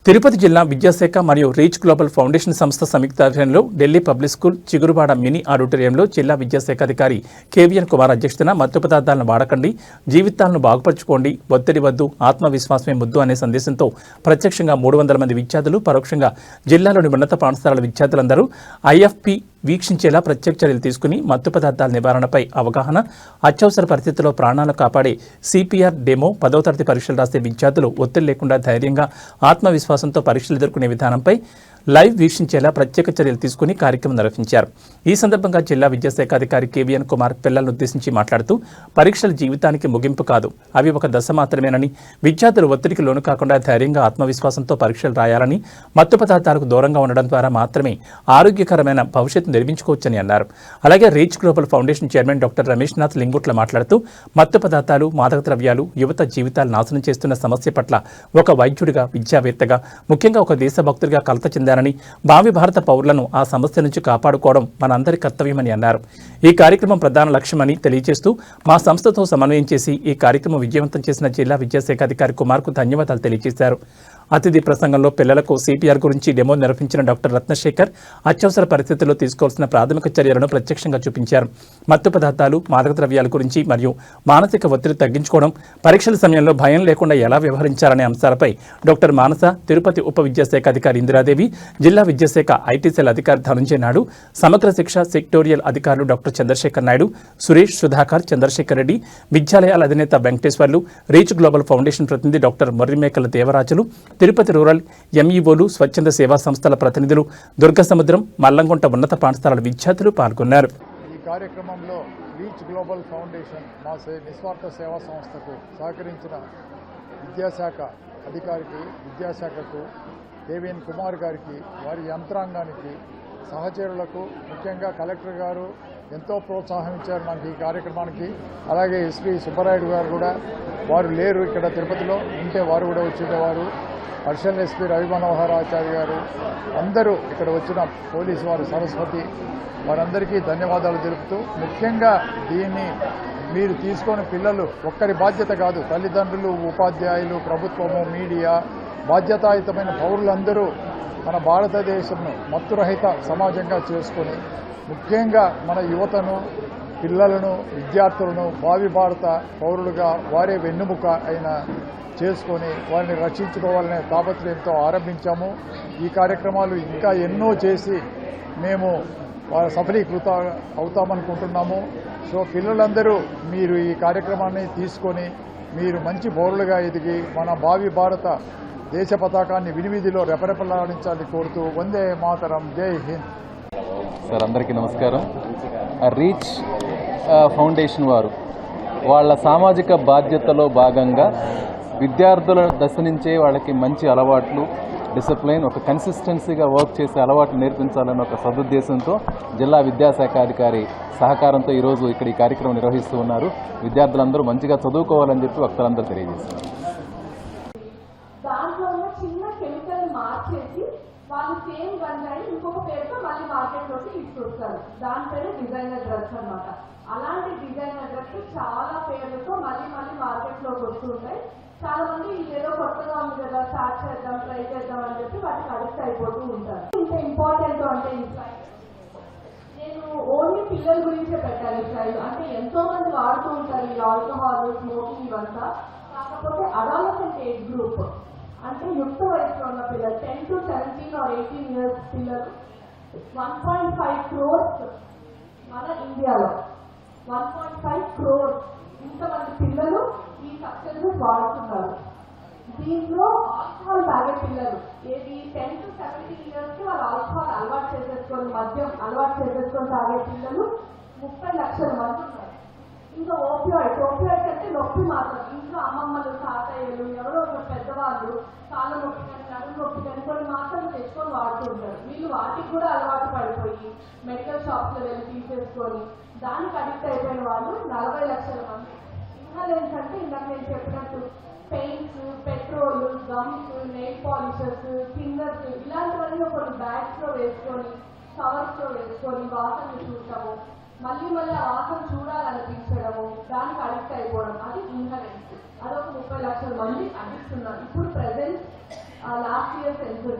తిరుపతి జిల్లా విద్యాశాఖ మరియు రీచ్ గ్లోబల్ ఫౌండేషన్ సంస్థ సంయుక్త ఆధ్వర్యంలో Delhi public school Chiguruvada mini ఆడిటోరియంలో జిల్లా విద్యాశాఖ అధికారి కేవీఎన్ కుమార్ అధ్యక్షతన మత్తు పదార్థాలను వాడకండి, జీవితాలను బాగుపరచుకోండి, ఒత్తిడి వద్దు, ఆత్మవిశ్వాసమే ముద్దు అనే సందేశంతో ప్రత్యక్షంగా 300 మంది విద్యార్థులు, పరోక్షంగా జిల్లాలోని ఉన్నత పాఠశాలల విద్యార్థులందరూ ఐఎఫ్పి వీక్షించేలా ప్రత్యేక చర్యలు తీసుకుని మత్తు పదార్థాల నివారణపై అవగాహన, అత్యవసర పరిస్థితుల్లో ప్రాణాలు కాపాడే సిపిఆర్ డెమో, 10వ తరగతి పరీక్షలు రాసే విద్యార్థులు ఒత్తిడి లేకుండా ధైర్యంగా ఆత్మవిశ్వాసంతో పరీక్షలు ఎదుర్కొనే విధానంపై లైవ్ వీక్షించేలా ప్రత్యేక చర్యలు తీసుకుని కార్యక్రమం నిర్వహించారు. ఈ సందర్భంగా జిల్లా విద్యాశాఖ అధికారి కేవీఎన్ కుమార్ పిల్లలను ఉద్దేశించి మాట్లాడుతూ, పరీక్షలు జీవితానికి ముగింపు కాదు, అవి ఒక దశ మాత్రమేనని, విద్యార్థులు ఒత్తిడికి లోను కాకుండా ధైర్యంగా ఆత్మవిశ్వాసంతో పరీక్షలు రాయాలని, మత్తు పదార్థాలకు దూరంగా ఉండడం ద్వారా మాత్రమే ఆరోగ్యకరమైన భవిష్యత్తు నిర్మించుకోవచ్చని అన్నారు. అలాగే reach global foundation chairman doctor Ramesh Nath Lingutla మాట్లాడుతూ, మత్తు పదార్థాలు, మాదక ద్రవ్యాలు యువత జీవితాలు నాశనం చేస్తున్న సమస్య పట్ల ఒక వైద్యుడిగా, విద్యావేత్తగా, ముఖ్యంగా ఒక దేశభక్తుడిగా కలత చెందారని, భావి భారత పౌరులను ఆ సమస్య నుంచి కాపాడుకోవడం మనందరి కర్తవ్యమని అన్నారు. ఈ కార్యక్రమం ప్రధాన లక్ష్యమని తెలియజేస్తూ, మా సంస్థతో సమన్వయం చేసి ఈ కార్యక్రమం విజయవంతం చేసిన జిల్లా విద్యాశాఖ అధికారి కుమార్కు ధన్యవాదాలు తెలియజేశారు. అతిథి ప్రసంగంలో పిల్లలకు సిపిఆర్ గురించి డెమో నిర్వహించిన డాక్టర్ రత్నశేఖర్ అత్యవసర పరిస్థితుల్లో తీసుకోవాల్సిన ప్రాథమిక చర్యలను ప్రత్యక్షంగా చూపించారు. మత్తు పదార్థాలు, మాదక ద్రవ్యాల గురించి మరియు మానసిక ఒత్తిడి తగ్గించుకోవడం, పరీక్షల సమయంలో భయం లేకుండా ఎలా వ్యవహరించాలనే అంశాలపై డాక్టర్ మానస, తిరుపతి ఉప విద్యాశాఖ అధికారి ఇందిరాదేవి, జిల్లా విద్యాశాఖ ఐటీ సెల్ అధికారి ధనుంజయ నాయుడు, సమగ్ర శిక్ష సెక్టోరియల్ అధికారులు డాక్టర్ చంద్రశేఖర్ నాయుడు, సురేష్, సుధాకర్, చంద్రశేఖర్ రెడ్డి, విద్యాలయాల అధినేత వెంకటేశ్వర్లు, రీచ్ గ్లోబల్ ఫౌండేషన్ ప్రతినిధి డాక్టర్ మొర్రిమేకల దేవరాజులు, తిరుపతి రూరల్ ఎంఈఓలు, స్వచ్ఛంద సేవా సంస్థల ప్రతినిధులు, దుర్గసముద్రం, మల్లంగుంట ఉన్నత పాఠశాలల విద్యార్థులు పాల్గొన్నారు. ఈ కార్యక్రమంలో రీచ్ గ్లోబల్ ఫౌండేషన్ మా నిస్వార్థ సేవా సంస్థకు సహకరించిన విద్యాశాఖ అధికారికి, విద్యాశాఖకు, కేవీఎన్ కుమార్ గారికి, వారి యంత్రాంగానికి, సహచరులకు, ముఖ్యంగా కలెక్టర్ గారు ఎంతో ప్రోత్సాహం ఇచ్చారు మనకి ఈ కార్యక్రమానికి. అలాగే ఎస్పీ సుబ్బరాయుడు గారు కూడా, వారు లేరు ఇక్కడ తిరుపతిలో, ఉంటే వారు కూడా వచ్చేవారు. అడిషనల్ ఎస్పీ రవి మనోహర్ ఆచార్య గారు, అందరూ ఇక్కడ వచ్చిన పోలీసు వారు, సరస్వతి, వారందరికీ ధన్యవాదాలు తెలుపుతూ, ముఖ్యంగా దీన్ని మీరు తీసుకొని పిల్లలు ఒక్కరి బాధ్యత కాదు, తల్లిదండ్రులు, ఉపాధ్యాయులు, ప్రభుత్వము, మీడియా, బాధ్యతాయుతమైన పౌరులందరూ మన భారతదేశంను మత్తురహిత సమాజంగా చేసుకొని, ముఖ్యంగా మన యువతను, పిల్లలను, విద్యార్థులను భావి భారత పౌరులుగా వారే వెన్నుముక అయిన చేసుకొని వారిని రక్షించుకోవాలనే తాపత్రయంతో ఆరంభించాము. ఈ కార్యక్రమాలు ఇంకా ఎన్నో చేసి మేము సఫలీకృత అవుతామనుకుంటున్నాము. సో పిల్లలందరూ మీరు ఈ కార్యక్రమాన్ని తీసుకొని మీరు మంచి పౌరులుగా ఎదిగి మన భావి భారత దేశ పతాకాన్ని వినివిధిలో రెపరెపలాడించాలని కోరుతూ, వందే మాతరం, జై హింద్. సార్, అందరికీ నమస్కారం. రీచ్ ఫౌండేషన్ వారు వాళ్ళ సామాజిక బాధ్యతలో భాగంగా విద్యార్థుల దశ నుంచే వాళ్ళకి మంచి అలవాట్లు, డిసిప్లిన్, ఒక కన్సిస్టెన్సీగా వర్క్ చేసే అలవాట్లు నేర్పించాలన్న ఒక సదుద్దేశంతో జిల్లా విద్యాశాఖ అధికారి సహకారంతో ఈరోజు ఇక్కడ ఈ కార్యక్రమం నిర్వహిస్తూ ఉన్నారు. విద్యార్థులందరూ మంచిగా చదువుకోవాలని చెప్పి వక్తలందరూ తెలియజేస్తున్నారు. వాళ్ళు సేమ్ గంజాయి ఇంకొక పేరుతో మళ్ళీ మార్కెట్లోకి తీసుకొస్తారు. దాని పేరు డిజైనర్ డ్రగ్స్ అనమాట. అలాంటి డిజైనర్ డ్రగ్స్ చాలా పేర్లతో మళ్ళీ మార్కెట్లోకి వస్తుంటాయి. చాలా మంది ఇదేదో కొత్తగా ఉంది కదా, స్టార్ట్ చేద్దాం, ట్రై చేద్దాం అని చెప్పి వాటికి అడిక్ట్ అయిపోతూ ఉంటారు. ఇంత ఇంపార్టెంట్ అంటే ఈ స్లైడ్ నేను ఓన్లీ పిల్లల గురించే పెట్టాను. ఈ స్లైడ్ అంటే ఎంతో మంది వాడుతూ ఉంటారు ఈ ఆల్కహాల్, స్మోకింగ్ ఇవంతా. కాకపోతే అడాలసెంట్ ఏజ్ గ్రూప్ అంటే యుక్త వయసులో ఉన్న పిల్లలు, 10 to 17 or 18 years పిల్లలు 1.5 crores మన ఇండియాలో 1.5 crores ఇంతమంది పిల్లలు ఈ సబ్స్టెన్సెస్ వాడుతున్నారు. దీంట్లో ఆల్కహాల్ తాగే పిల్లలు ఏది 10 to 17 years వాళ్ళు ఆల్కహాల్ అలవాటు చేసేసుకొని, మద్యం అలవాటు చేసేసుకొని తాగే పిల్లలు 30 లక్షల మంది ఉన్నారు. ఇంకా ఓపియాయిడ్స్ అంటే నొప్పి మాత్రం, ఇంట్లో అమ్మమ్మలు, తాతయ్యలు, ఎవరో ఒక పెద్దవాళ్ళు కాళ్ళ నొప్పి కానీ, నడుము నొప్పి కానీ కొన్ని మాత్రలు తెచ్చుకొని వాడుతుంటారు. వీళ్ళు వాటికి కూడా అలవాటు పడిపోయి మెడికల్ షాప్స్లో వెళ్ళి తీసేసుకొని దానికి అడిక్ట్ అయిపోయిన వాళ్ళు 40 లక్షల మంది. ఇన్హలేన్స్ అంటే ఇందాక నేను చెప్పినట్టు paints, petrol, gums, nail polishers, fingers, ఇలాంటివన్నీ కొన్ని బ్యాగ్స్లో వేసుకొని, కవర్స్లో వేసుకొని వాసనలు చూడటము, మళ్ళీ ఆ వాసన చూడాలనిపించడము, దానికి అడిక్ట్ అయిపోవడం, అది ఇన్హలెన్స్. అదొక 30 లక్షల మంది అడిక్ట్ ఉన్నారు. ఇప్పుడు ప్రెజెంట్ లాస్ట్ ఇయర్ సెన్సర్